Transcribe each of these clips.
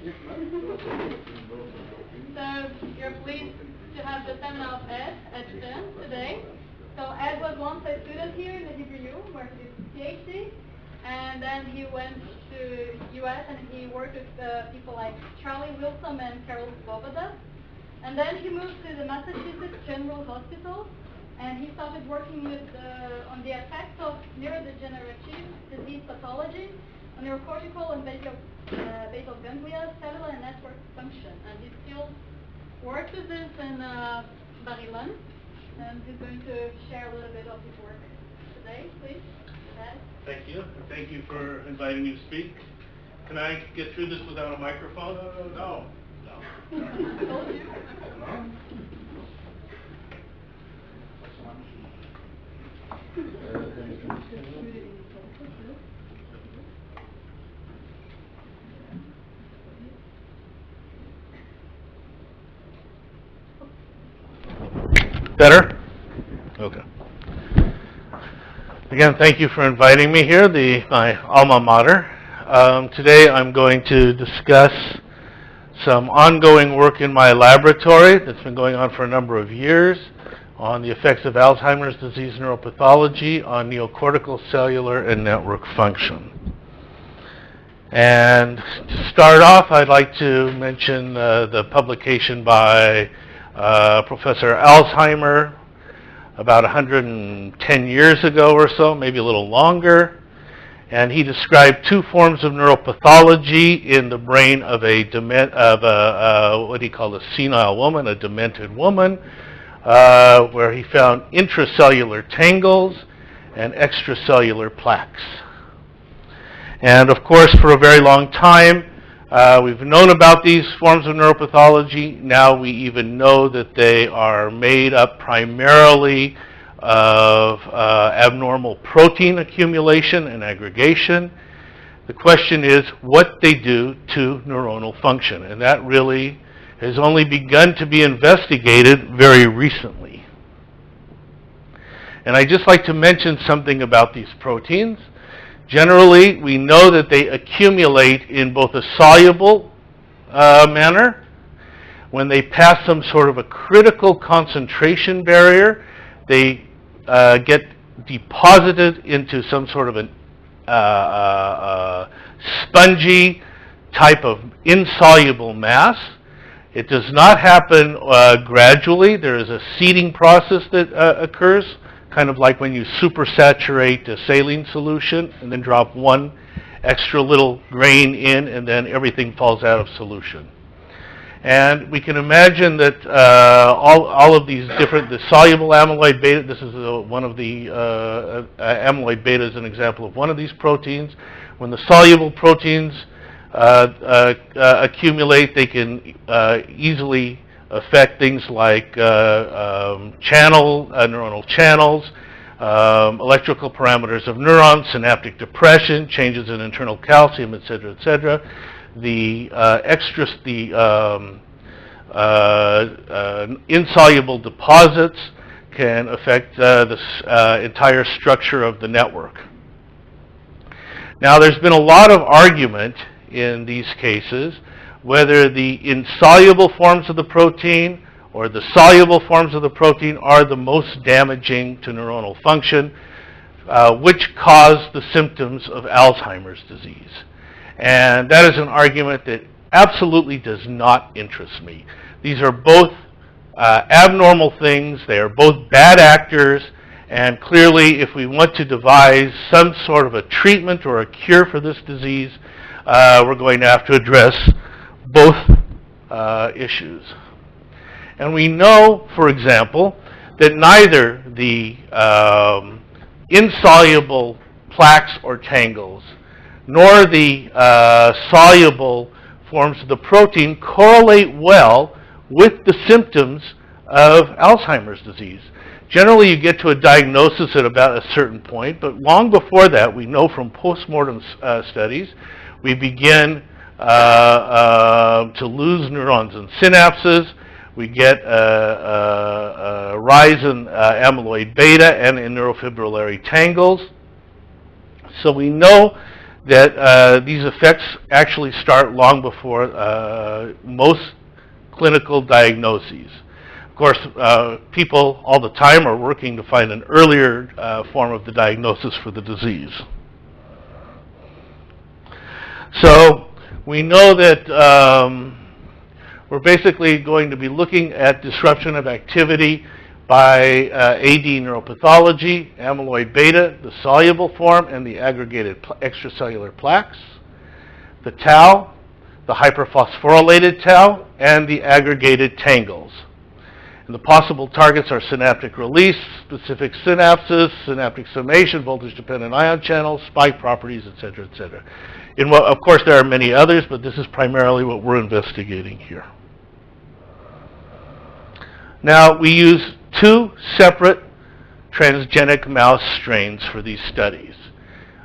So you're pleased to have the seminar of Ed today. So Ed was once a student here in the Hebrew U, where he did PhD, and then he went to US and he worked with people like Charlie Wilson and Carol Svoboda. And then he moved to the Massachusetts General Hospital, and he started working with on the effects of neurodegenerative disease pathology on neurocortical and basal ganglia, cellular and network function. And he still works with this in Bar-Ilan, and he's going to share a little bit of his work today, please. Ed. Thank you. Thank you for inviting me to speak. Can I get through this without a microphone? No. I told you. Better? Okay. Again, thank you for inviting me here, my alma mater. Today I'm going to discuss some ongoing work in my laboratory that's been going on for a number of years on the effects of Alzheimer's disease neuropathology on neocortical, cellular, and network function. And to start off, I'd like to mention the publication by Professor Alzheimer about 110 years ago or so, maybe a little longer. And he described two forms of neuropathology in the brain of what he called a senile woman, a demented woman, where he found intracellular tangles and extracellular plaques. And of course, for a very long time, we've known about these forms of neuropathology. Now we even know that they are made up primarily of abnormal protein accumulation and aggregation. The question is what they do to neuronal function, and that really has only begun to be investigated very recently. And I'd just like to mention something about these proteins. Generally, we know that they accumulate in both a soluble manner. When they pass some sort of a critical concentration barrier, they get deposited into some sort of a spongy type of insoluble mass. It does not happen gradually. There is a seeding process that occurs, kind of like when you supersaturate a saline solution and then drop one extra little grain in, and then everything falls out of solution. And we can imagine that all of these different, the soluble amyloid beta, this is one of the amyloid beta is an example of one of these proteins. When the soluble proteins accumulate, they can easily affect things like neuronal channels, electrical parameters of neurons, synaptic depression, changes in internal calcium, etc., etc. The insoluble deposits can affect the entire structure of the network. Now, there's been a lot of argument in these cases whether the insoluble forms of the protein or the soluble forms of the protein are the most damaging to neuronal function, which cause the symptoms of Alzheimer's disease. And that is an argument that absolutely does not interest me. These are both abnormal things. They are both bad actors. And clearly, if we want to devise some sort of a treatment or a cure for this disease, we're going to have to address both issues. And we know, for example, that neither the insoluble plaques or tangles nor the soluble forms of the protein correlate well with the symptoms of Alzheimer's disease. Generally, you get to a diagnosis at about a certain point, but long before that, we know from postmortem studies, we begin to lose neurons and synapses. We get a rise in amyloid-β and in neurofibrillary tangles. So we know that these effects actually start long before most clinical diagnoses. Of course, people all the time are working to find an earlier form of the diagnosis for the disease. So we know that we're basically going to be looking at disruption of activity by AD neuropathology, amyloid-β, the soluble form, and the aggregated extracellular plaques, the tau, the hyperphosphorylated tau, and the aggregated tangles. And the possible targets are synaptic release, specific synapses, synaptic summation, voltage-dependent ion channels, spike properties, etc., etc. Of course, there are many others, but this is primarily what we're investigating here. Now, we use two separate transgenic mouse strains for these studies.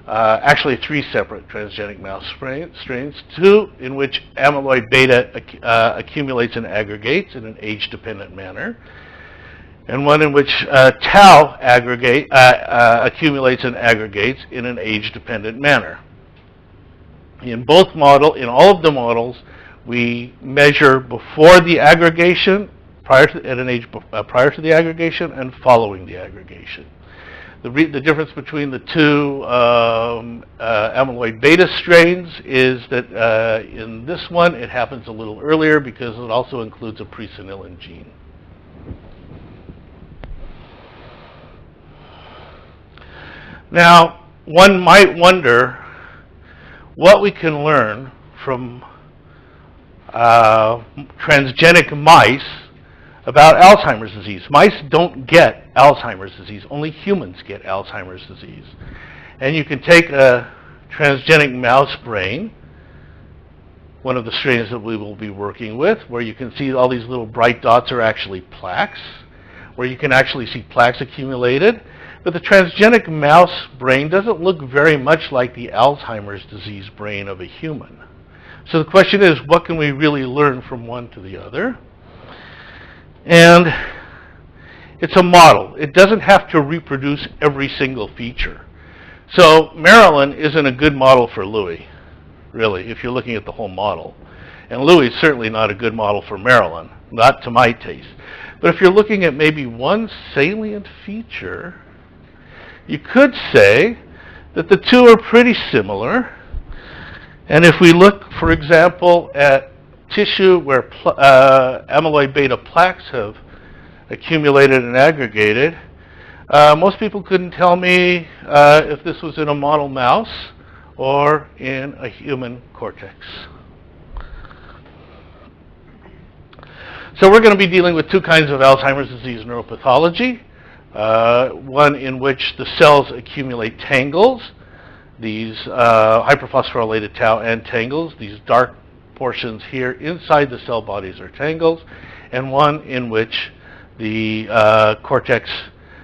Actually, three separate transgenic mouse strains, two in which amyloid-β accumulates and aggregates in an age-dependent manner, and one in which tau accumulates and aggregates in an age-dependent manner. In all of the models, we measure before the aggregation, prior to the aggregation, and following the aggregation. The difference between the two amyloid-β strains is that in this one it happens a little earlier because it also includes a presenilin gene. Now, one might wonder what we can learn from transgenic mice about Alzheimer's disease. Mice don't get Alzheimer's disease. Only humans get Alzheimer's disease. And you can take a transgenic mouse brain, one of the strains that we will be working with, where you can see all these little bright dots are actually plaques, where you can actually see plaques accumulated. But the transgenic mouse brain doesn't look very much like the Alzheimer's disease brain of a human. So the question is, what can we really learn from one to the other? And it's a model. It doesn't have to reproduce every single feature. So Marilyn isn't a good model for Louis, really, if you're looking at the whole model. And Louis is certainly not a good model for Marilyn, not to my taste. But if you're looking at maybe one salient feature, you could say that the two are pretty similar. And if we look, for example, at tissue where amyloid-β plaques have accumulated and aggregated, most people couldn't tell me if this was in a model mouse or in a human cortex. So we're going to be dealing with two kinds of Alzheimer's disease neuropathology. One in which the cells accumulate tangles, these hyperphosphorylated tau and tangles, these dark portions here inside the cell bodies are tangles, and one in which the cortex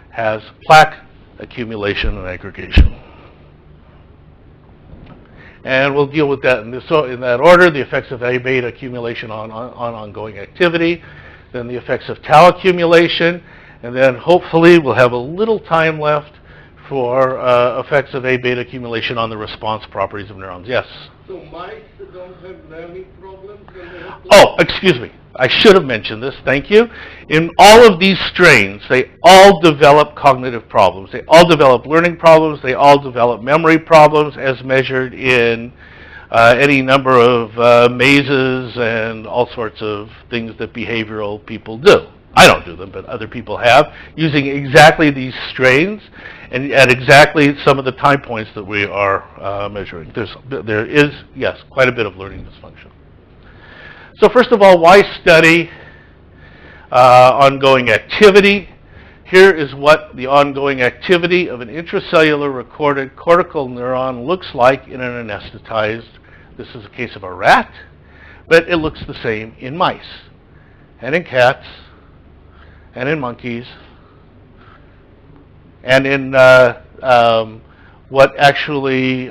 has plaque accumulation and aggregation. And we'll deal with that in that order: the effects of A-beta accumulation on ongoing activity, then the effects of tau accumulation, and then hopefully we'll have a little time left for effects of A-beta accumulation on the response properties of neurons. Yes? So mice don't have learning problems? Oh, excuse me. I should have mentioned this. Thank you. In all of these strains, they all develop cognitive problems. They all develop learning problems. They all develop memory problems as measured in any number of mazes and all sorts of things that behavioral people do. I don't do them, but other people have, using exactly these strains and at exactly some of the time points that we are measuring. There is, yes, quite a bit of learning dysfunction. So first of all, why study ongoing activity? Here is what the ongoing activity of an intracellular recorded cortical neuron looks like in an anesthetized, this is a case of a rat, but it looks the same in mice and in cats and in monkeys, and in what actually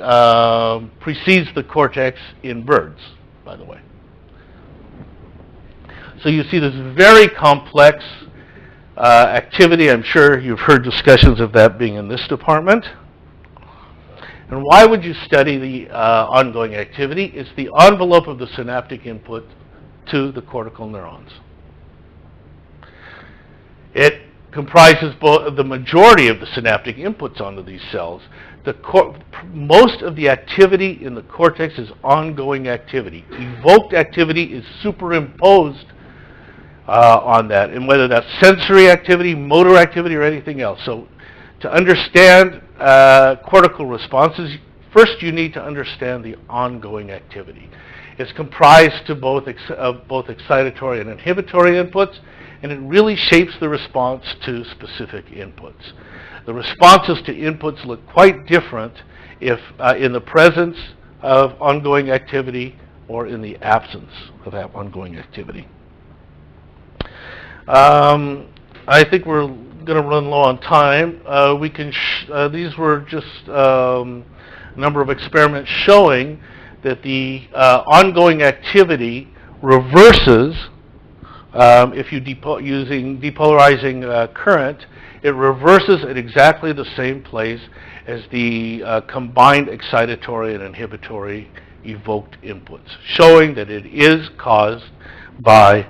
precedes the cortex in birds, by the way. So you see this very complex activity. I'm sure you've heard discussions of that being in this department. And why would you study the ongoing activity? It's the envelope of the synaptic input to the cortical neurons. It comprises the majority of the synaptic inputs onto these cells. Most of the activity in the cortex is ongoing activity. Evoked activity is superimposed on that, and whether that's sensory activity, motor activity, or anything else. So to understand cortical responses, first you need to understand the ongoing activity. It's comprised of both excitatory and inhibitory inputs, and it really shapes the response to specific inputs. The responses to inputs look quite different if in the presence of ongoing activity or in the absence of that ongoing activity. I think we're going to run low on time. These were just a number of experiments showing that the ongoing activity reverses if you using depolarizing current. It reverses at exactly the same place as the combined excitatory and inhibitory evoked inputs, showing that it is caused by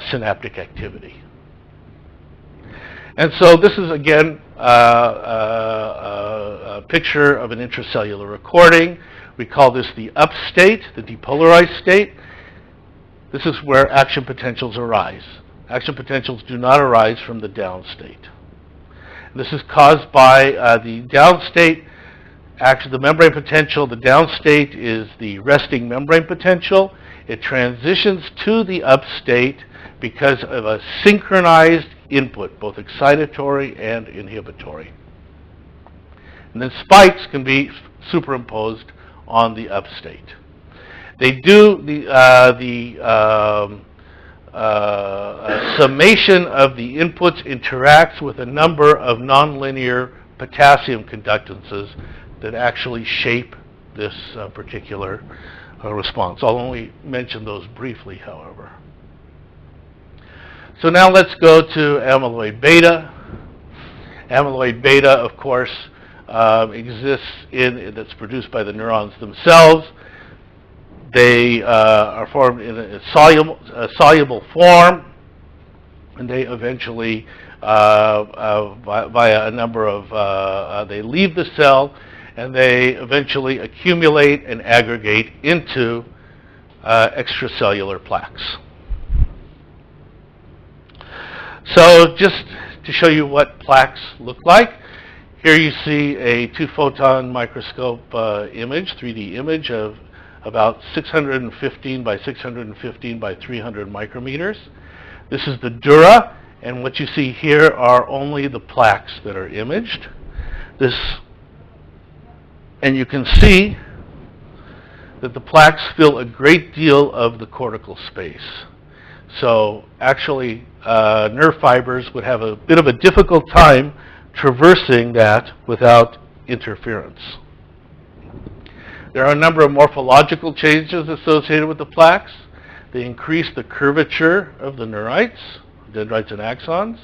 synaptic activity. And so this is, again, a picture of an intracellular recording. We call this the up state, the depolarized state. This is where action potentials arise. Action potentials do not arise from the down state. This is caused by the down state, actually the membrane potential. The down state is the resting membrane potential. It transitions to the up state because of a synchronized input, both excitatory and inhibitory. And then spikes can be superimposed on the up state. They do the summation of the inputs interacts with a number of nonlinear potassium conductances that actually shape this particular response. I'll only mention those briefly, however. So now let's go to amyloid-β. Amyloid-β, of course, exists that's produced by the neurons themselves. They are formed in a soluble form, and they eventually, via a number of, they leave the cell, and they eventually accumulate and aggregate into extracellular plaques. So just to show you what plaques look like, here you see a 2-photon microscope image, 3D image of about 615 by 615 by 300 micrometers. This is the dura, and what you see here are only the plaques that are imaged. And you can see that the plaques fill a great deal of the cortical space. So actually, nerve fibers would have a bit of a difficult time traversing that without interference. There are a number of morphological changes associated with the plaques. They increase the curvature of the neurites, dendrites and axons.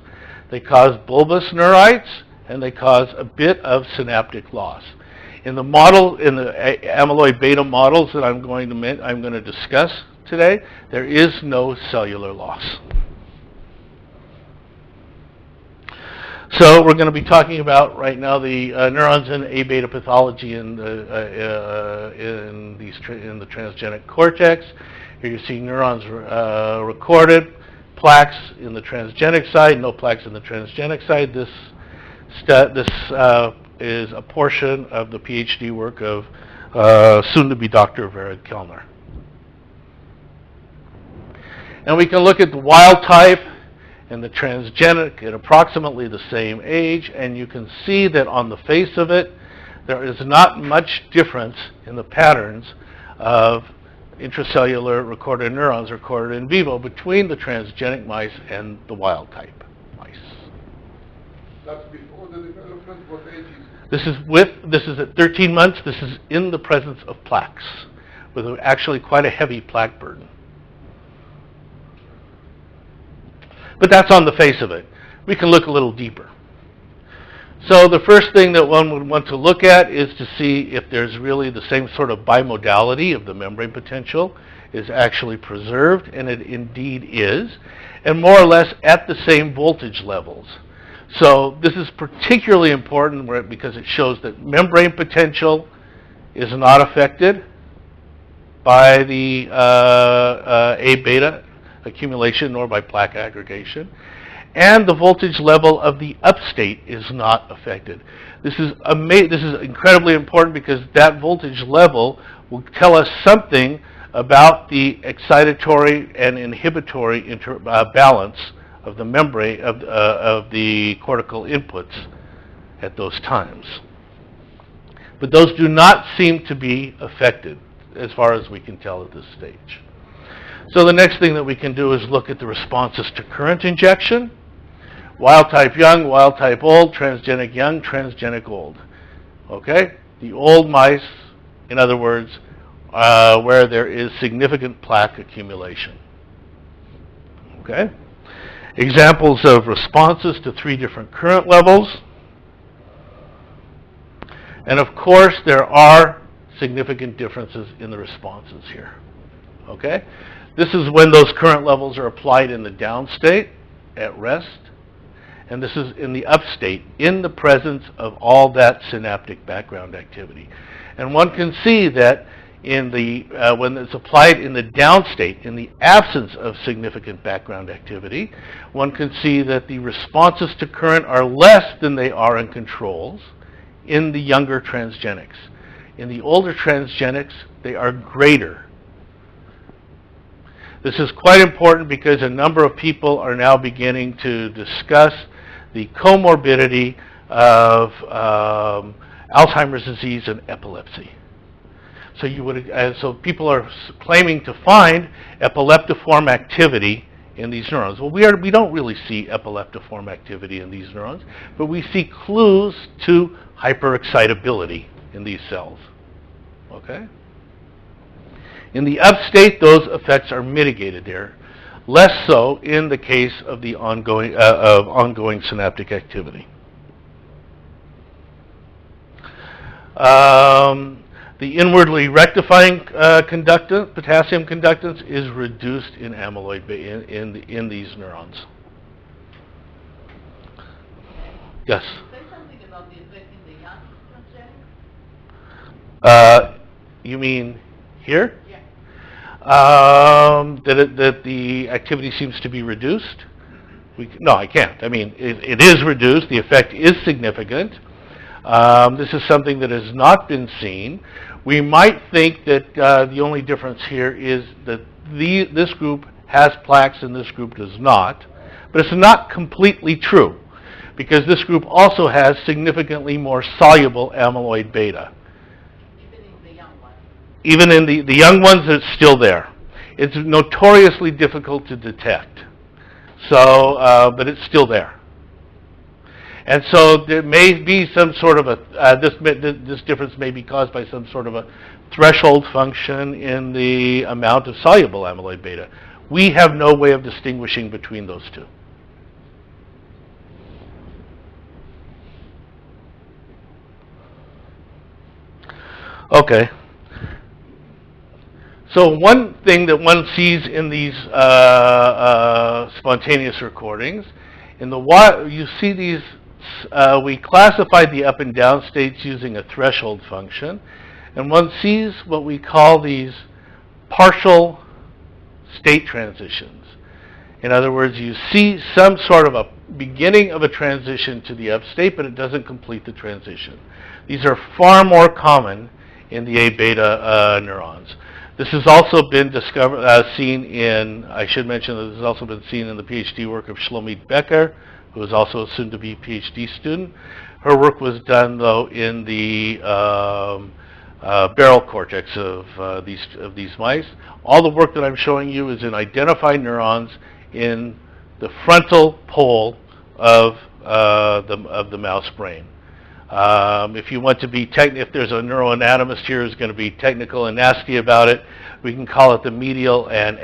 They cause bulbous neurites, and they cause a bit of synaptic loss. In the amyloid-β models that I'm going to discuss today, there is no cellular loss. So we're going to be talking about right now the neurons in A-beta pathology in the transgenic cortex. Here you see neurons recorded, plaques in the transgenic side, no plaques in the transgenic side. This is a portion of the PhD work of soon-to-be Dr. Vera Kellner. And we can look at the wild type and the transgenic at approximately the same age, and you can see that on the face of it, there is not much difference in the patterns of intracellular recorded neurons recorded in vivo between the transgenic mice and the wild type mice. That's before the development. What age is it? This is at 13 months. This is in the presence of plaques, with actually quite a heavy plaque burden. But that's on the face of it. We can look a little deeper. So the first thing that one would want to look at is to see if there's really the same sort of bimodality of the membrane potential is actually preserved, and it indeed is, and more or less at the same voltage levels. So this is particularly important because it shows that membrane potential is not affected by the A-beta accumulation nor by plaque aggregation, and the voltage level of the upstate is not affected. This is incredibly important because that voltage level will tell us something about the excitatory and inhibitory balance of the membrane of the cortical inputs at those times. But those do not seem to be affected as far as we can tell at this stage. So the next thing that we can do is look at the responses to current injection. Wild type young, wild type old, transgenic young, transgenic old. Okay? The old mice, in other words, where there is significant plaque accumulation. Okay? Examples of responses to 3 different current levels. And of course, there are significant differences in the responses here. Okay? This is when those current levels are applied in the downstate at rest. And this is in the upstate, in the presence of all that synaptic background activity. And one can see that in the when it's applied in the downstate, in the absence of significant background activity, one can see that the responses to current are less than they are in controls in the younger transgenics. In the older transgenics, they are greater. This is quite important because a number of people are now beginning to discuss the comorbidity of Alzheimer's disease and epilepsy. So so people are claiming to find epileptiform activity in these neurons. Well, we don't really see epileptiform activity in these neurons, but we see clues to hyperexcitability in these cells. Okay? In the upstate, those effects are mitigated there. Less so in the case of the ongoing synaptic activity. The inwardly rectifying conductance, potassium conductance, is reduced in amyloid-β in these neurons. Yes? Say something about the effect in the young transgenics? You mean here? Yeah. That the activity seems to be reduced? No, I can't. I mean, it is reduced. The effect is significant. This is something that has not been seen. We might think that the only difference here is that this group has plaques and this group does not. But it's not completely true, because this group also has significantly more soluble amyloid-β. Even in the young ones? Even in the young ones, it's still there. It's notoriously difficult to detect. So, but it's still there. And so there may be some sort of this difference may be caused by some sort of a threshold function in the amount of soluble amyloid-β. We have no way of distinguishing between those two. Okay. So one thing that one sees in these spontaneous recordings, you see these. We classified the up and down states using a threshold function, and one sees what we call these partial state transitions. In other words, you see some sort of a beginning of a transition to the upstate, but it doesn't complete the transition. These are far more common in the A-beta neurons. This has also been seen in, I should mention that this has also been seen in the PhD work of Shlomit Becker, who is also a soon-to-be PhD student. Her work was done, though, in the barrel cortex of these mice. All the work that I'm showing you is in identified neurons in the frontal pole of the mouse brain. If you want to be if there's a neuroanatomist here who's going to be technical and nasty about it, we can call it the medial and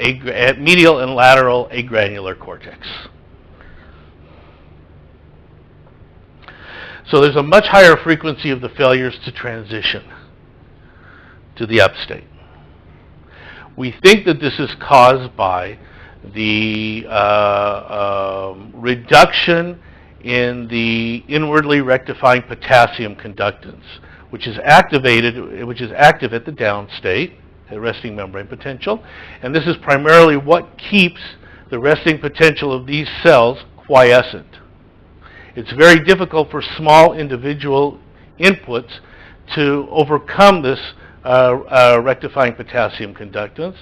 lateral agranular cortex. So there's a much higher frequency of the failures to transition to the upstate. We think that this is caused by the reduction in the inwardly rectifying potassium conductance, which is active at the downstate, at resting membrane potential, and this is primarily what keeps the resting potential of these cells quiescent. It's very difficult for small individual inputs to overcome this rectifying potassium conductance.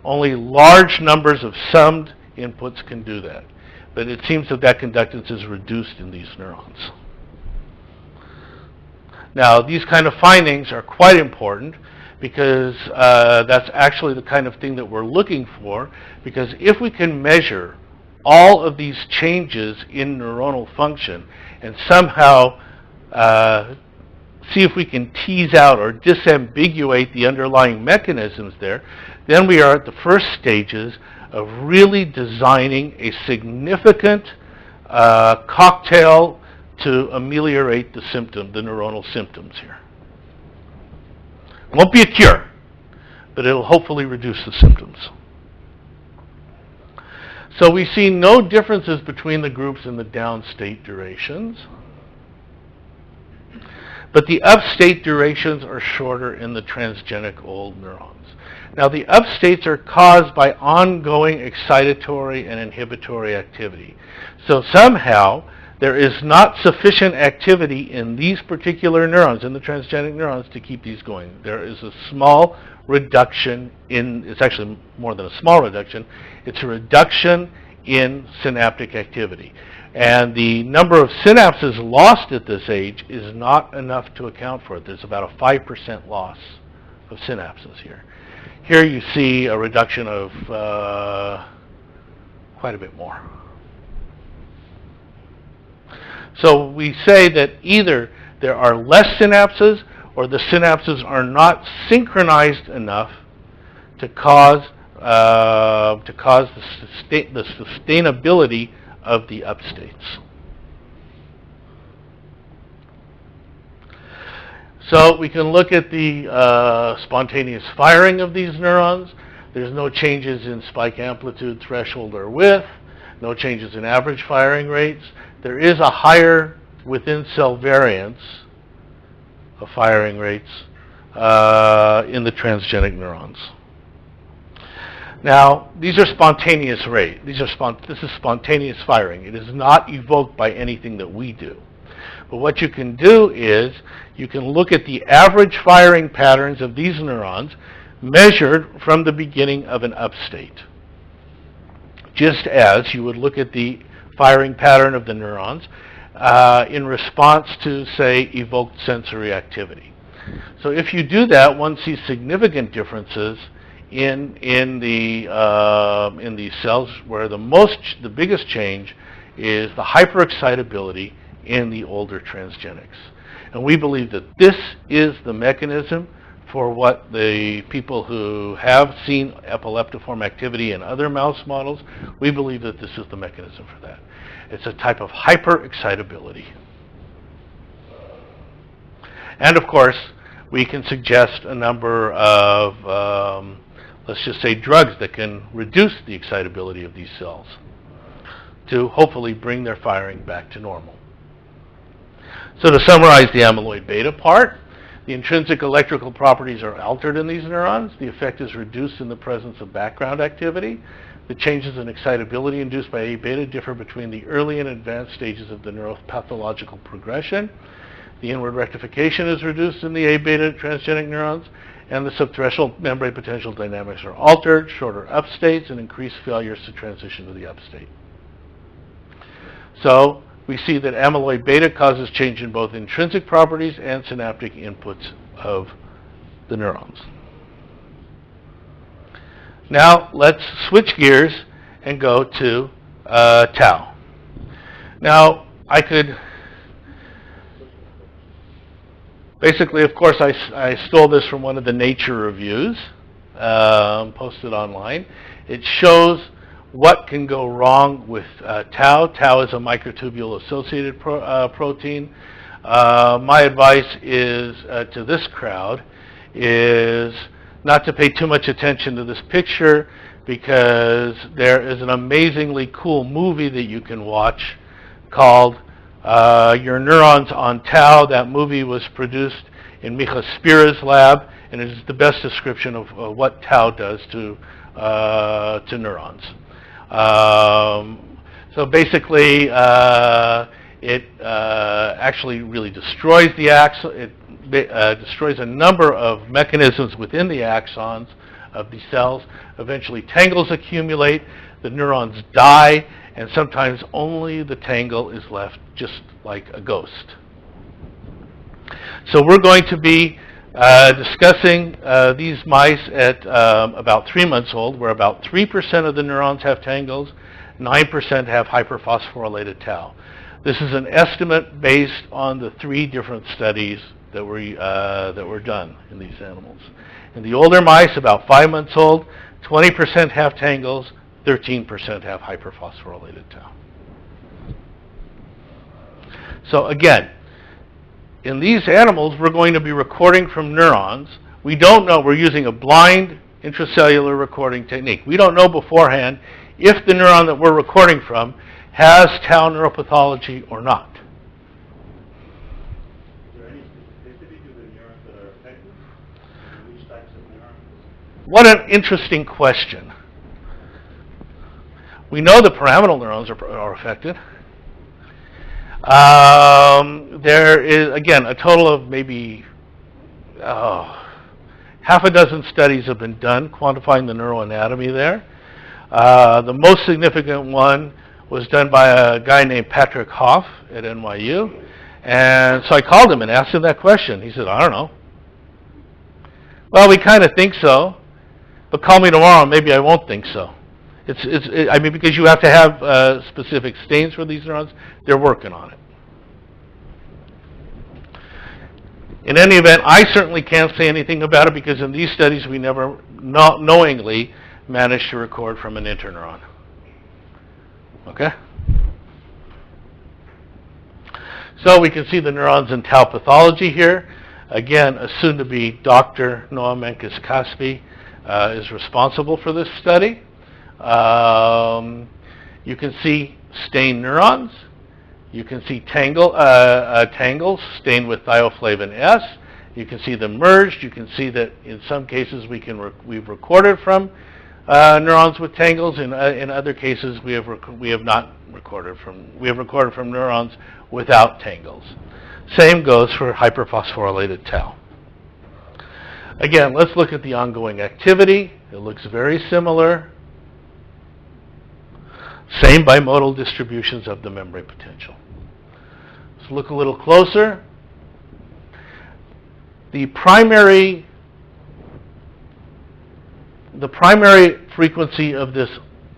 Only large numbers of summed inputs can do that. But it seems that that conductance is reduced in these neurons. Now, these kind of findings are quite important because that's actually the kind of thing that we're looking for, because if we can measure all of these changes in neuronal function and somehow see if we can tease out or disambiguate the underlying mechanisms there, then we are at the first stages of really designing a significant cocktail to ameliorate the symptom, the neuronal symptoms here. It won't be a cure, but it'll hopefully reduce the symptoms. So we see no differences between the groups in the downstate durations, but the upstate durations are shorter in the transgenic old neurons. Now, the upstates are caused by ongoing excitatory and inhibitory activity. So somehow, there is not sufficient activity in these particular neurons, in the transgenic neurons, to keep these going. There is a small reduction in, it's actually more than a small reduction, it's a reduction in synaptic activity. And the number of synapses lost at this age is not enough to account for it. There's about a 5% loss of synapses here. Here you see a reduction of quite a bit more. So we say that either there are less synapses or the synapses are not synchronized enough to cause the sustainability of the upstates. So we can look at the spontaneous firing of these neurons. There's no changes in spike amplitude, threshold, or width. No changes in average firing rates. There is a higher within cell variance of firing rates in the transgenic neurons. Now, these are spontaneous rates. This is spontaneous firing. It is not evoked by anything that we do. But what you can do is you can look at the average firing patterns of these neurons measured from the beginning of an upstate, just as you would look at the firing pattern of the neurons in response to, say, evoked sensory activity. So if you do that, one sees significant differences in these cells, where the biggest change is the hyperexcitability in the older transgenics. And we believe that this is the mechanism for what the people who have seen epileptiform activity in other mouse models, we believe that this is the mechanism for that. It's a type of hyperexcitability. And of course, we can suggest a number of, let's just say, drugs that can reduce the excitability of these cells to hopefully bring their firing back to normal. So to summarize the amyloid-β part, the intrinsic electrical properties are altered in these neurons. The effect is reduced in the presence of background activity. The changes in excitability induced by A-beta differ between the early and advanced stages of the neuropathological progression. The inward rectification is reduced in the A-beta transgenic neurons, and the subthreshold membrane potential dynamics are altered, shorter upstates, and increased failures to transition to the upstate. So we see that amyloid-β causes change in both intrinsic properties and synaptic inputs of the neurons. Now let's switch gears and go to tau. Now I could basically, of course, I stole this from one of the Nature reviews posted online. It shows what can go wrong with tau. Tau is a microtubule-associated protein. my advice is to this crowd is not to pay too much attention to this picture, because there is an amazingly cool movie that you can watch called Your Neurons on Tau. That movie was produced in Micha Spira's lab, and it is the best description of what tau does to neurons. So basically, it actually really destroys the axon. It destroys a number of mechanisms within the axons of the cells. Eventually, tangles accumulate, the neurons die, and sometimes only the tangle is left, just like a ghost. So we're going to be discussing these mice at about 3 months old, where about 3% of the neurons have tangles, 9% have hyperphosphorylated tau. This is an estimate based on the 3 different studies that were done in these animals. In the older mice, about 5 months old, 20% have tangles, 13% have hyperphosphorylated tau. So again, in these animals, we're going to be recording from neurons. We don't know, we're using a blind intracellular recording technique. We don't know beforehand if the neuron that we're recording from has tau neuropathology or not. Is there any specificity to the neurons that are affected? Which types of neurons? What an interesting question. We know the pyramidal neurons are affected. There is, again, a total of maybe half a dozen studies have been done quantifying the neuroanatomy there. The most significant one was done by a guy named Patrick Hoff at NYU. And so I called him and asked him that question. He said, I don't know. Well, we kind of think so, but call me tomorrow and maybe I won't think so. I mean, because you have to have specific stains for these neurons. They're working on it. In any event, I certainly can't say anything about it, because in these studies we never knowingly managed to record from an interneuron. Okay? So we can see the neurons in tau pathology here. Again, a soon-to-be Dr. Noah Menkes-Kaspi is responsible for this study. You can see stained neurons. You can see tangles stained with thioflavin S. You can see them merged. You can see that in some cases we've recorded from neurons with tangles. In other cases we have recorded from neurons without tangles. Same goes for hyperphosphorylated tau. Again, let's look at the ongoing activity. It looks very similar. Same bimodal distributions of the membrane potential. Let's look a little closer. The primary frequency of this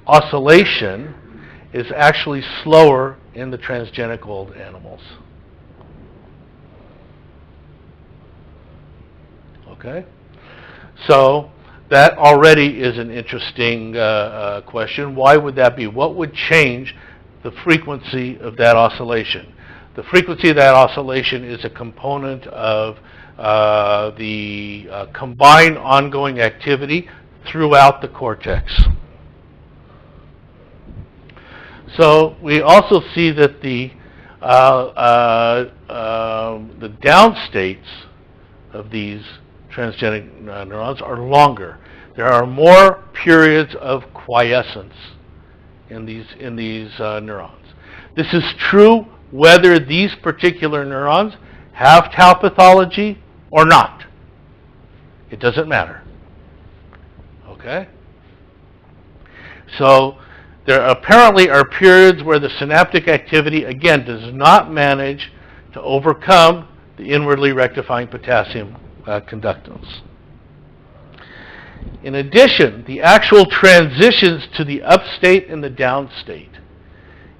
oscillation is actually slower in the transgenic old animals. Okay? So that already is an interesting question. Why would that be? What would change the frequency of that oscillation? The frequency of that oscillation is a component of the combined ongoing activity throughout the cortex. So we also see that the downstates of these transgenic neurons are longer. There are more periods of quiescence in these neurons. This is true whether these particular neurons have tau pathology or not. It doesn't matter. Okay? So there apparently are periods where the synaptic activity, again, does not manage to overcome the inwardly rectifying potassium conductance. In addition, the actual transitions to the upstate and the downstate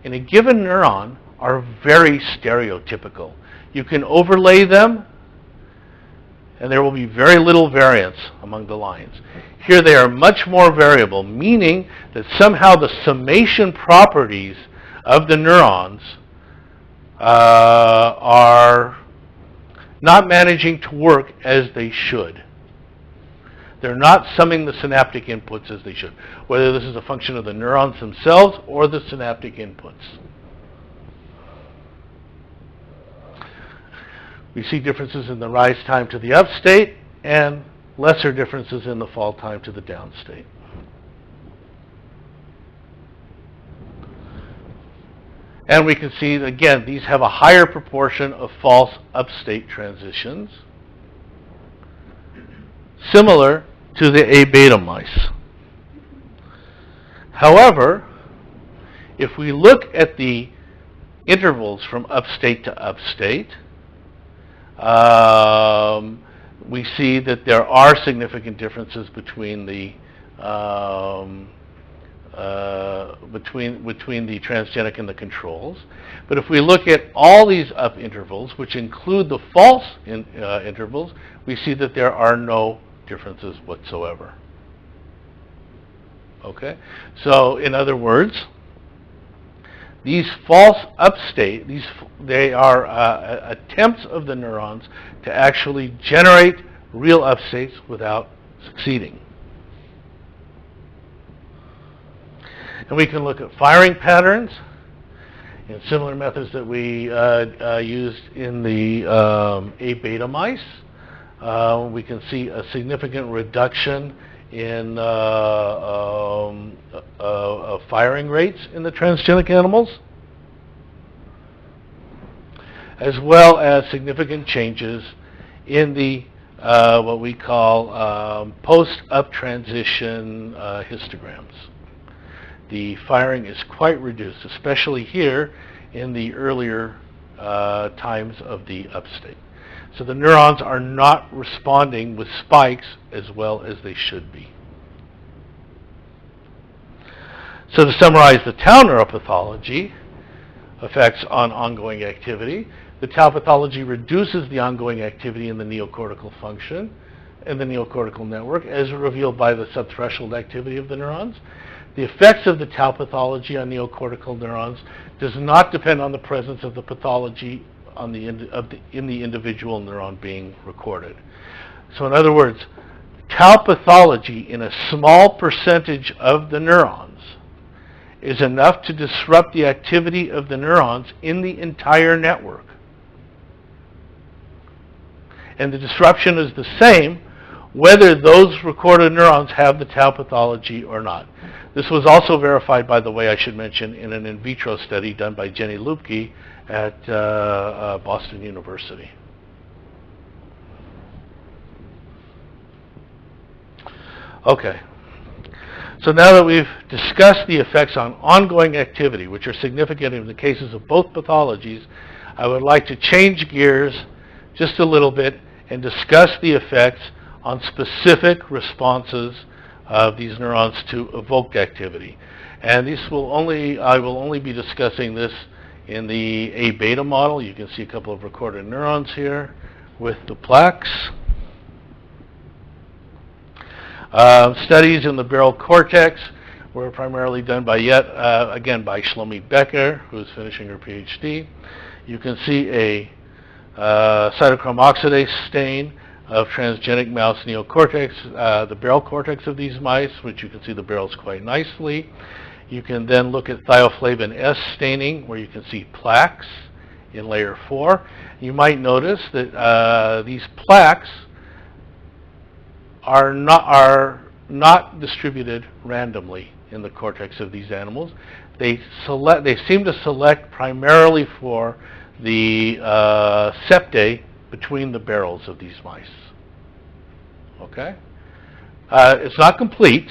in a given neuron are very stereotypical. You can overlay them, and there will be very little variance among the lines. Here they are much more variable, meaning that somehow the summation properties of the neurons are not managing to work as they should. They're not summing the synaptic inputs as they should, whether this is a function of the neurons themselves or the synaptic inputs. We see differences in the rise time to the up state and lesser differences in the fall time to the down state. And we can see that, again, these have a higher proportion of false upstate transitions, similar to the A-beta mice. However, if we look at the intervals from upstate to upstate, we see that there are significant differences between the between the transgenic and the controls. But if we look at all these up intervals, which include the false intervals, we see that there are no differences whatsoever. Okay? So, in other words, these false upstate, they are attempts of the neurons to actually generate real upstates without succeeding. And we can look at firing patterns in similar methods that we used in the A-beta mice. We can see a significant reduction in firing rates in the transgenic animals, as well as significant changes in the what we call post-up transition histograms. The firing is quite reduced, especially here in the earlier times of the upstate. So the neurons are not responding with spikes as well as they should be. So to summarize the tau neuropathology effects on ongoing activity, the tau pathology reduces the ongoing activity in the neocortical function and the neocortical network as revealed by the subthreshold activity of the neurons. The effects of the tau pathology on neocortical neurons does not depend on the presence of the pathology on in the individual neuron being recorded. So in other words, tau pathology in a small percentage of the neurons is enough to disrupt the activity of the neurons in the entire network. And the disruption is the same whether those recorded neurons have the tau pathology or not. This was also verified, by the way, I should mention, in an in vitro study done by Jenny Lupke at Boston University. Okay. So now that we've discussed the effects on ongoing activity, which are significant in the cases of both pathologies, I would like to change gears just a little bit and discuss the effects on specific responses of these neurons to evoked activity. And I will only be discussing this in the A-beta model. You can see a couple of recorded neurons here with the plaques. Studies in the barrel cortex were primarily done by by Shlomit Becker, who is finishing her PhD. You can see a cytochrome oxidase stain of transgenic mouse neocortex, the barrel cortex of these mice, which you can see the barrels quite nicely. You can then look at thioflavin S staining, where you can see plaques in layer 4. You might notice that these plaques are not distributed randomly in the cortex of these animals. They seem to select primarily for the septae between the barrels of these mice. Okay? It's not complete.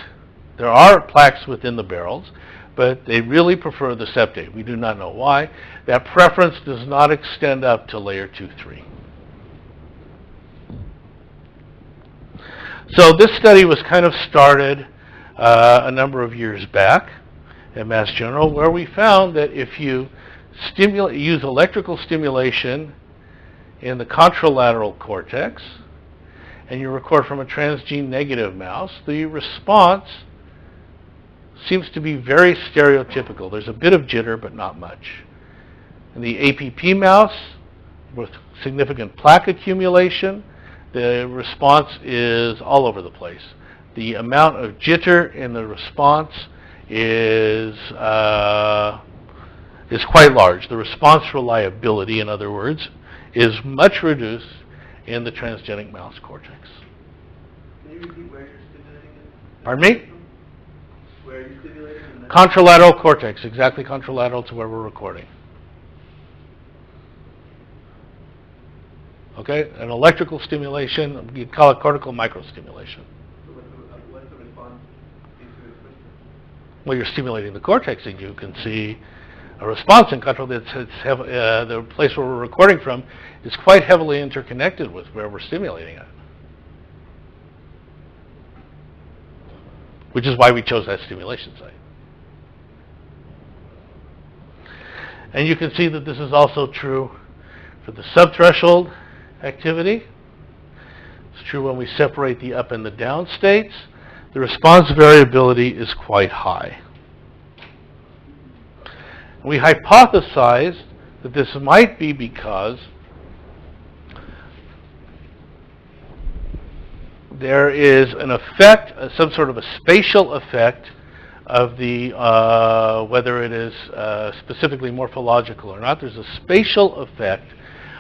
There are plaques within the barrels, but they really prefer the septae. We do not know why. That preference does not extend up to layer 2-3. So this study was kind of started a number of years back at MassGeneral, where we found that if you use electrical stimulation in the contralateral cortex, and you record from a transgene negative mouse, the response seems to be very stereotypical. There's a bit of jitter, but not much. In the APP mouse, with significant plaque accumulation, the response is all over the place. The amount of jitter in the response is quite large. The response reliability, in other words, is much reduced in the transgenic mouse cortex. Can you repeat where you're stimulating it? Pardon me? Where are you stimulating it? Contralateral cortex, exactly contralateral to where we're recording. Okay, an electrical stimulation, you call it cortical microstimulation. So what's the response into the system? Well, you're stimulating the cortex, and you can see a response in control. The place where we're recording from is quite heavily interconnected with where we're stimulating it, which is why we chose that stimulation site. And you can see that this is also true for the subthreshold activity. It's true when we separate the up and the down states. The response variability is quite high. We hypothesized that this might be because there is an effect, some sort of a spatial effect of the, whether it is specifically morphological or not, there's a spatial effect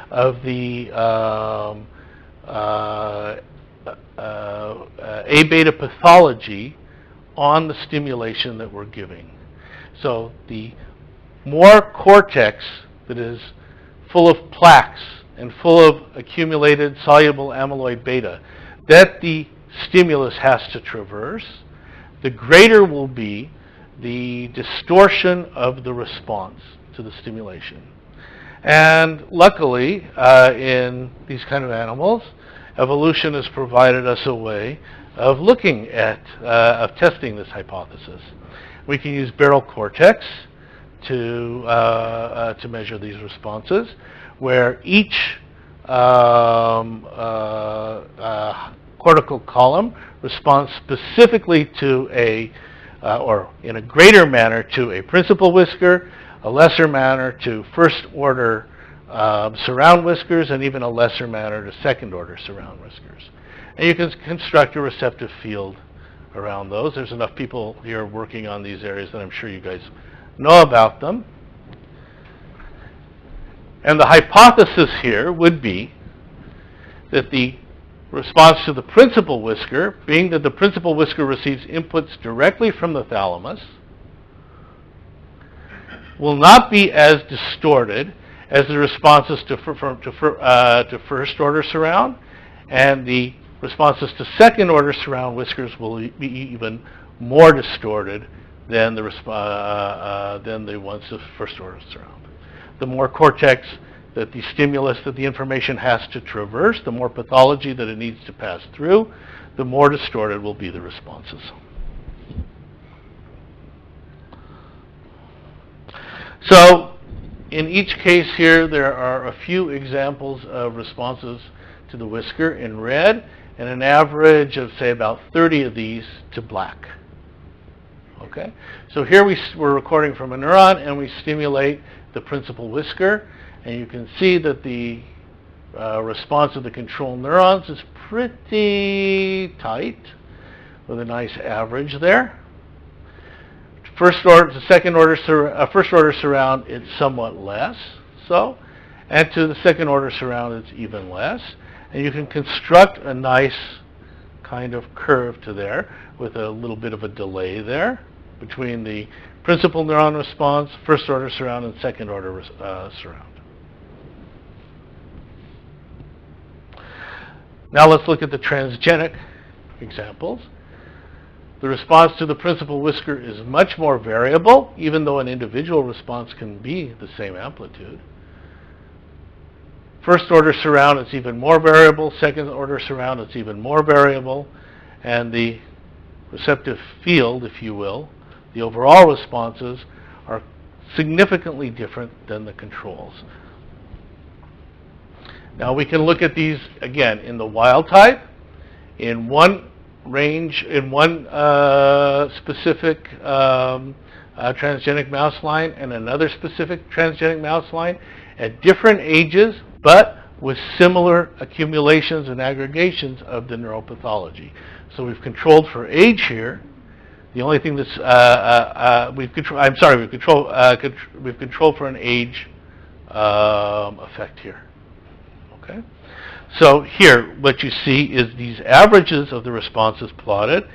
of the A-beta pathology on the stimulation that we're giving. So the more cortex that is full of plaques and full of accumulated soluble amyloid-beta that the stimulus has to traverse, the greater will be the distortion of the response to the stimulation. And luckily, in these kind of animals, evolution has provided us a way of looking at, of testing this hypothesis. We can use barrel cortex to measure these responses, where each cortical column responds specifically to or in a greater manner to a principal whisker, a lesser manner to first order surround whiskers, and even a lesser manner to second order surround whiskers. And you can construct a receptive field around those. There's enough people here working on these areas that I'm sure you guys know about them. And the hypothesis here would be that the response to the principal whisker, being that the principal whisker receives inputs directly from the thalamus, will not be as distorted as the responses to first order surround, and the responses to second order surround whiskers will be even more distorted than the ones to first order surround. The more cortex that the stimulus, that the information has to traverse, the more pathology that it needs to pass through, the more distorted will be the responses. So, in each case here, there are a few examples of responses to the whisker in red, and an average of, say, about 30 of these to black. Okay? So here we're recording from a neuron, and we stimulate the principal whisker, and you can see that the response of the control neurons is pretty tight, with a nice average there. First order surround, it's somewhat less so, and to the second order surround, it's even less. And you can construct a nice kind of curve to there with a little bit of a delay there between the principal neuron response, first order surround, and second order surround. Now let's look at the transgenic examples. The response to the principal whisker is much more variable, even though an individual response can be the same amplitude. First order surround, it's even more variable. Second order surround, it's even more variable. And the receptive field, if you will, the overall responses are significantly different than the controls. Now we can look at these again in the wild type, in one range, in one specific transgenic mouse line and another specific transgenic mouse line at different ages, but with similar accumulations and aggregations of the neuropathology. So we've controlled for age here. The only thing that's we've controlled for an age effect here. Okay. So here, what you see is these averages of the responses plotted,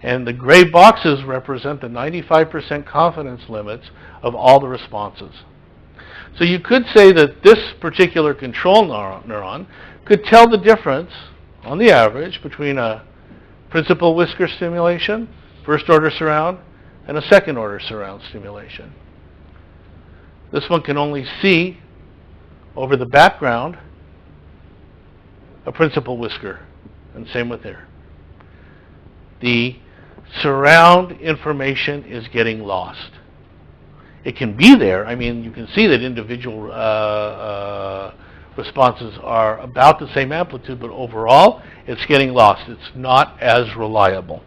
and the gray boxes represent the 95% confidence limits of all the responses. So you could say that this particular control neuron could tell the difference, on the average, between a principal whisker stimulation, first order surround, and a second order surround stimulation. This one can only see over the background a principal whisker, and same with here. The surround information is getting lost. It can be there. I mean, you can see that individual responses are about the same amplitude, but overall, it's getting lost. It's not as reliable.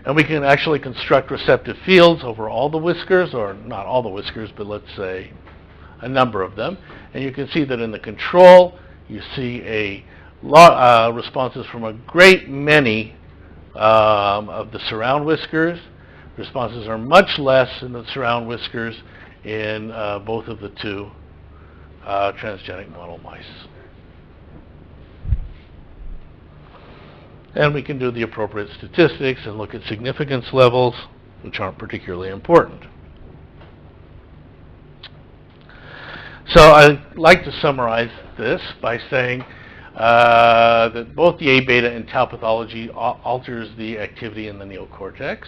And we can actually construct receptive fields over all the whiskers, or not all the whiskers, but let's say a number of them. And you can see that in the control, you see a lot responses from a great many of the surround whiskers. Responses are much less in the surround whiskers in both of the two transgenic model mice. And we can do the appropriate statistics and look at significance levels, which aren't particularly important. So I'd like to summarize this by saying that both the A-beta and tau pathology alters the activity in the neocortex.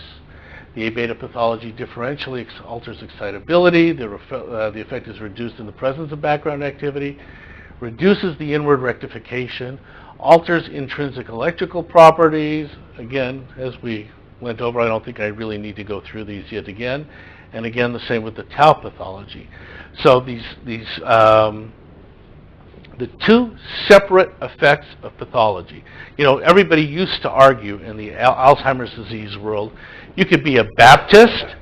The A-beta pathology differentially alters excitability. The effect is reduced in the presence of background activity, reduces the inward rectification, alters intrinsic electrical properties. Again, as we went over, I don't think I really need to go through these yet again. And again, the same with the tau pathology. So the two separate effects of pathology. You know, everybody used to argue in the Alzheimer's disease world, you could be a Baptist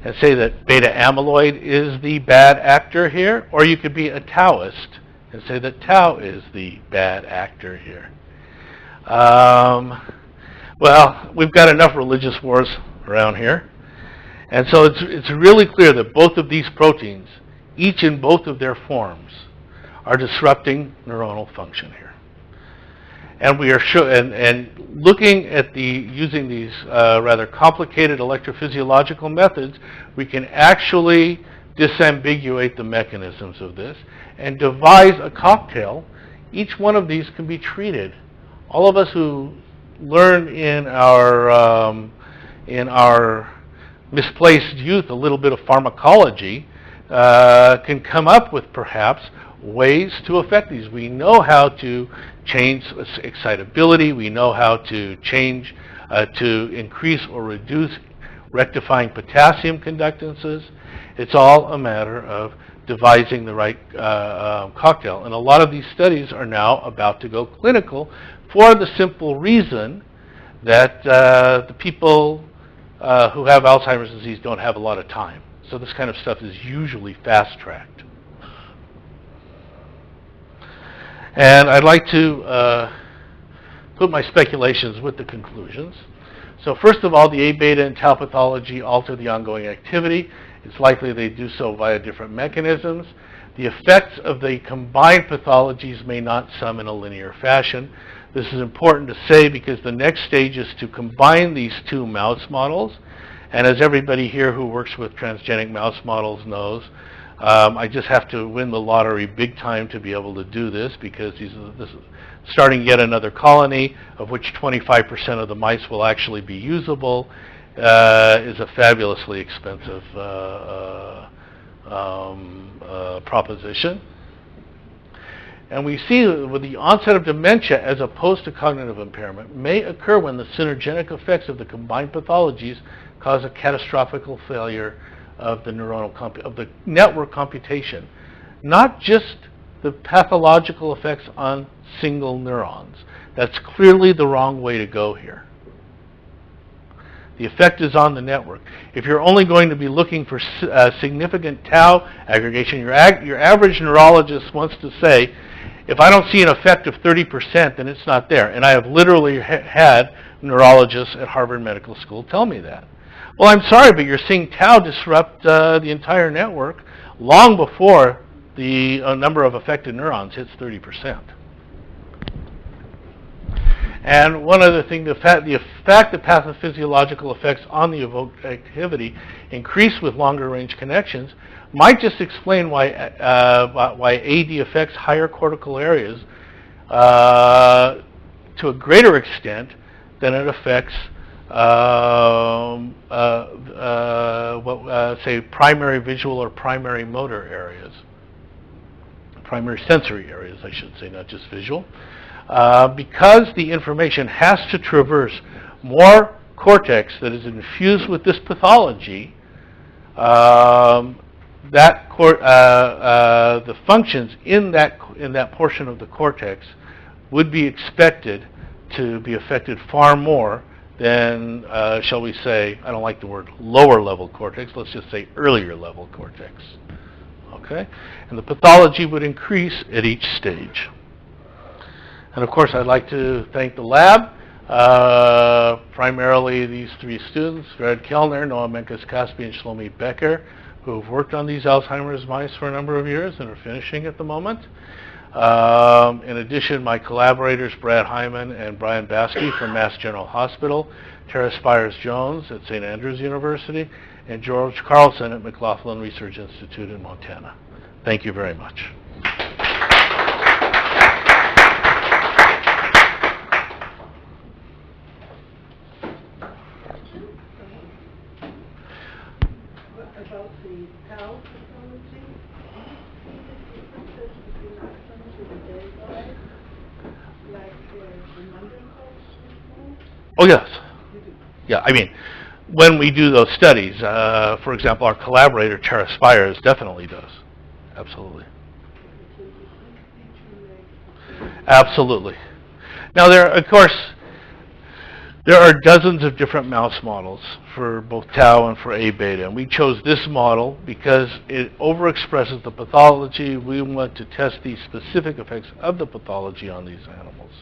and say that beta amyloid is the bad actor here, or you could be a Taoist and say that tau is the bad actor here. Well, we've got enough religious wars around here. And so it's really clear that both of these proteins, each in both of their forms, are disrupting neuronal function here. And we are and looking at using these rather complicated electrophysiological methods, we can actually disambiguate the mechanisms of this and devise a cocktail. Each one of these can be treated. All of us who learned in our misplaced youth a little bit of pharmacology can come up with perhaps ways to affect these. We know how to change excitability. We know how to change, to increase or reduce rectifying potassium conductances. It's all a matter of devising the right cocktail. And a lot of these studies are now about to go clinical for the simple reason that the people who have Alzheimer's disease don't have a lot of time. So this kind of stuff is usually fast-tracked. And I'd like to put my speculations with the conclusions. So first of all, the A-beta and tau pathology alter the ongoing activity. It's likely they do so via different mechanisms. The effects of the combined pathologies may not sum in a linear fashion. This is important to say because the next stage is to combine these two mouse models. And as everybody here who works with transgenic mouse models knows, I just have to win the lottery big time to be able to do this, because this is starting yet another colony, of which 25% of the mice will actually be usable, is a fabulously expensive proposition. And we see that with the onset of dementia as opposed to cognitive impairment may occur when the synergenic effects of the combined pathologies cause a catastrophic failure of the of the network computation, not just the pathological effects on single neurons. That's clearly the wrong way to go here. The effect is on the network. If you're only going to be looking for significant tau aggregation, your average neurologist wants to say, if I don't see an effect of 30%, then it's not there. And I have literally had neurologists at Harvard Medical School tell me that. Well, I'm sorry, but you're seeing tau disrupt the entire network long before the number of affected neurons hits 30%. And one other thing, the fact that pathophysiological effects on the evoked activity increase with longer range connections might just explain why AD affects higher cortical areas to a greater extent than it affects say primary visual or primary motor areas, primary sensory areas, I should say, not just visual. Because the information has to traverse more cortex that is infused with this pathology, the functions in that portion of the cortex would be expected to be affected far more than, shall we say, I don't like the word lower level cortex, let's just say earlier level cortex. Okay? And the pathology would increase at each stage. And of course, I'd like to thank the lab, primarily these three students, Fred Kellner, Noah Menkes-Kaspi, and Shlomi Becker, who have worked on these Alzheimer's mice for a number of years and are finishing at the moment. In addition, my collaborators, Brad Hyman and Brian Baskey from MassGeneral Hospital, Tara Spires-Jones at St. Andrews University, and George Carlson at McLaughlin Research Institute in Montana. Thank you very much. About the tau pathology, do you see the differences between Alzheimer's and the day life, like the number of? Oh, yes. Yeah, I mean, when we do those studies, for example, our collaborator, Tara Spires, definitely does. Absolutely. Absolutely. Now, of course, there are dozens of different mouse models for both tau and for A-beta, and we chose this model because it overexpresses the pathology. We want to test the specific effects of the pathology on these animals.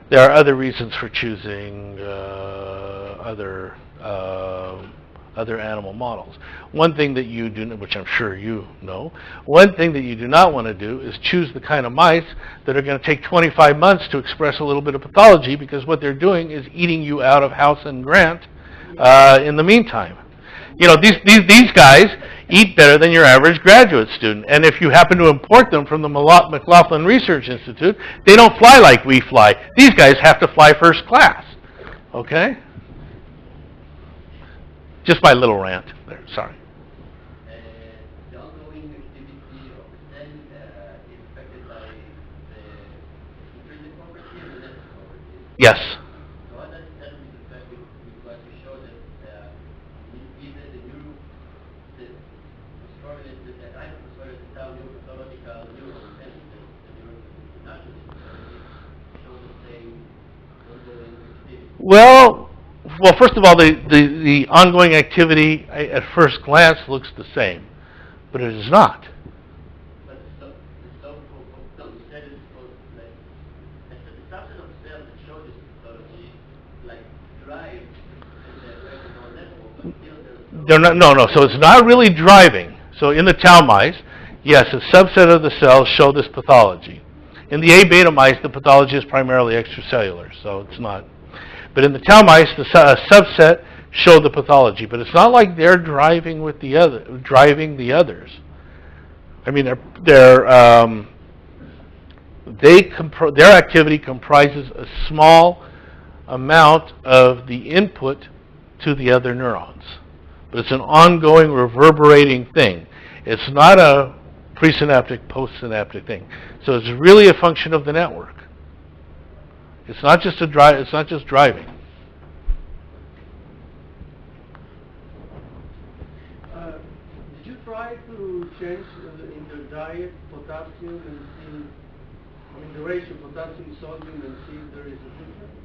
There are other reasons for choosing other animal models. One thing that you do, which I'm sure you know, one thing that you do not want to do is choose the kind of mice that are going to take 25 months to express a little bit of pathology, because what they're doing is eating you out of house and grant in the meantime. You know, these guys eat better than your average graduate student, and if you happen to import them from the McLaughlin Research Institute, they don't fly like we fly. These guys have to fly first class. Okay? Just my little rant there, sorry. The ongoing activity of the cell is affected by the intrinsic property and the net property. Yes. So what does that effect we want to show that either the phosphorylated, the isophosphorylated tau neuropathological neurons and the neuronational show the same ongoing activity? Well, first of all, the ongoing activity at first glance looks the same, but it is not. But the cell is supposed to, like, the subset of cells that show this pathology, like, drive and the effect is on network, but still They're not. No. So it's not really driving. So in the tau mice, yes, a subset of the cells show this pathology. In the A-beta mice, the pathology is primarily extracellular, so it's not. But in the tau mice, the subset show the pathology, but it's not like they're driving the others. I mean, their activity comprises a small amount of the input to the other neurons, but it's an ongoing, reverberating thing. It's not a presynaptic, postsynaptic thing. So it's really a function of the network. It's not just it's not just driving. Did you try to change in the diet potassium and see, I mean, the ratio of potassium sodium and see if there is a difference?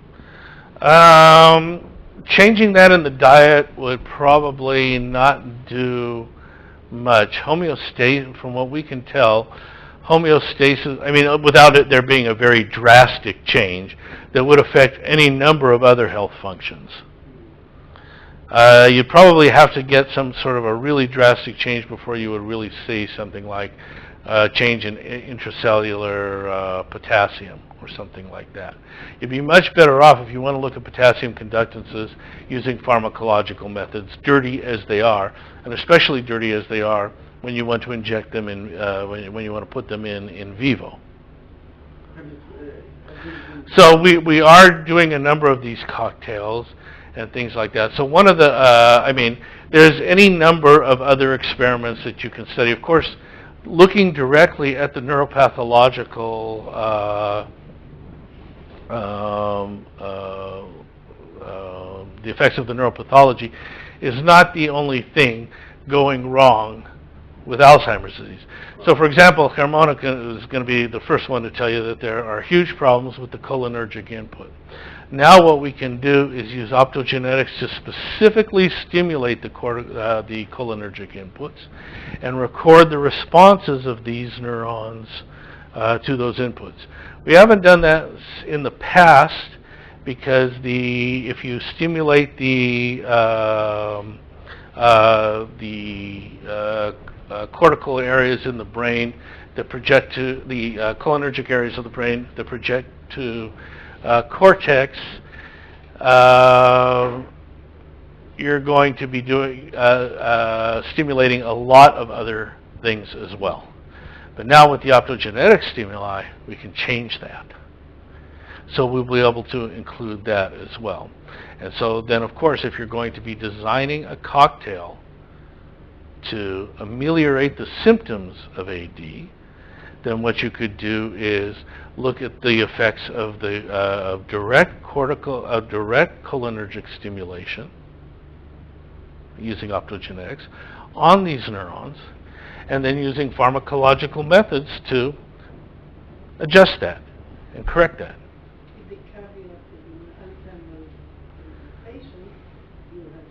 Changing that in the diet would probably not do much. Homeostasis, from what we can tell, homeostasis, I mean, without it there being a very drastic change that would affect any number of other health functions. You'd probably have to get some sort of a really drastic change before you would really see something like change in intracellular potassium or something like that. You'd be much better off if you want to look at potassium conductances using pharmacological methods, dirty as they are, and especially dirty as they are when you want to inject them in, when you want to put them in vivo. So we are doing a number of these cocktails and things like that. So one of the, I mean, there's any number of other experiments that you can study. Of course, looking directly at the neuropathological, the effects of the neuropathology is not the only thing going wrong with Alzheimer's disease. So, for example, harmonica is going to be the first one to tell you that there are huge problems with the cholinergic input. Now what we can do is use optogenetics to specifically stimulate the cholinergic inputs and record the responses of these neurons to those inputs. We haven't done that in the past because if you stimulate the cortical areas in the brain that project to the cholinergic areas of the brain that project to cortex, you're going to be doing stimulating a lot of other things as well. But now with the optogenetic stimuli, we can change that. So we'll be able to include that as well. And so then, of course, if you're going to be designing a cocktail to ameliorate the symptoms of AD, then what you could do is look at the effects of the direct cholinergic stimulation using optogenetics on these neurons, and then using pharmacological methods to adjust that and correct that. The caveat in Alzheimer's patients, you have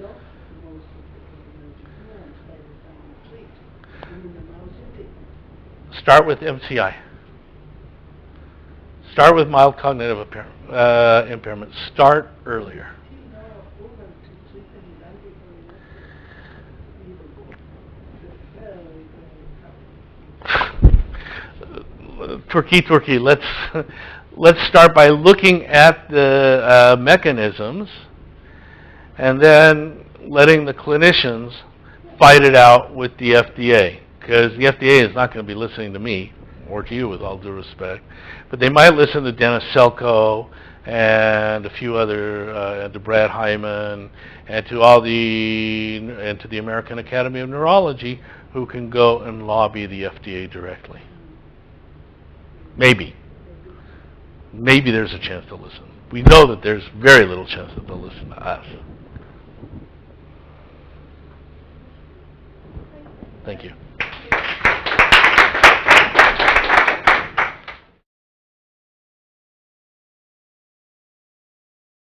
lost most of the cholinergic neurons by the time you treat. And in the mouse, you didn't. Start with MCI. Start with mild cognitive impairment. Start earlier. Turkey. Let's start by looking at the mechanisms, and then letting the clinicians fight it out with the FDA, because the FDA is not going to be listening to me or to you, with all due respect, but they might listen to Dennis Selko and a few other, to Brad Hyman, and to the American Academy of Neurology, who can go and lobby the FDA directly. Maybe there's a chance to listen. We know that there's very little chance that they'll listen to us. Thank you.